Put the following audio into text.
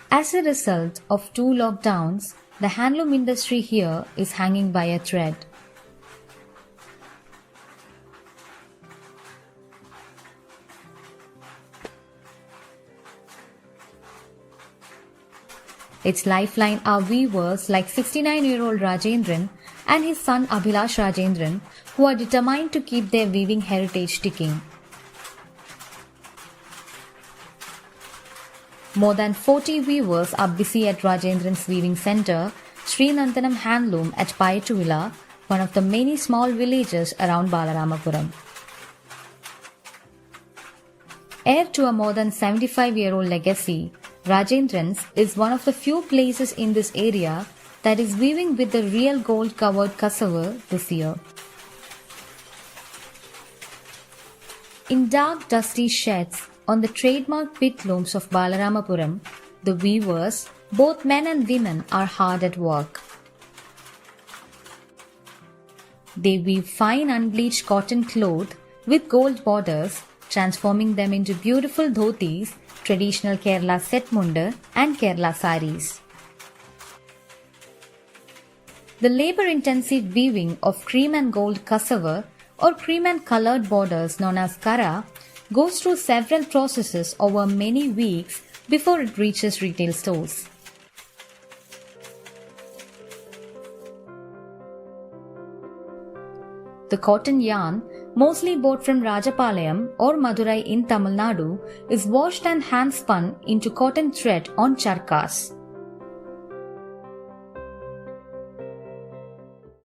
As a result of 2 lockdowns, the handloom industry here is hanging by a thread. Its lifeline are weavers like 69-year-old Rajendran and his son Abhilash Rajendran, who are determined to keep their weaving heritage ticking. More than 40 weavers are busy at Rajendran's weaving centre, Sri Nandanam Handloom at Payatuvila, one of the many small villages around Balaramapuram. Heir to a more than 75-year-old legacy, Rajendran's is one of the few places in this area that is weaving with the real gold-covered cassava this year. In dark, dusty sheds on the trademark pit looms of Balaramapuram, the weavers, both men and women, are hard at work. They weave fine unbleached cotton cloth with gold borders, transforming them into beautiful dhotis, traditional Kerala set munda and Kerala sarees. The labor-intensive weaving of cream and gold cassava or cream and coloured borders known as kara goes through several processes over many weeks before it reaches retail stores. The cotton yarn, mostly bought from Rajapalayam or Madurai in Tamil Nadu, is washed and hand-spun into cotton thread on charkas.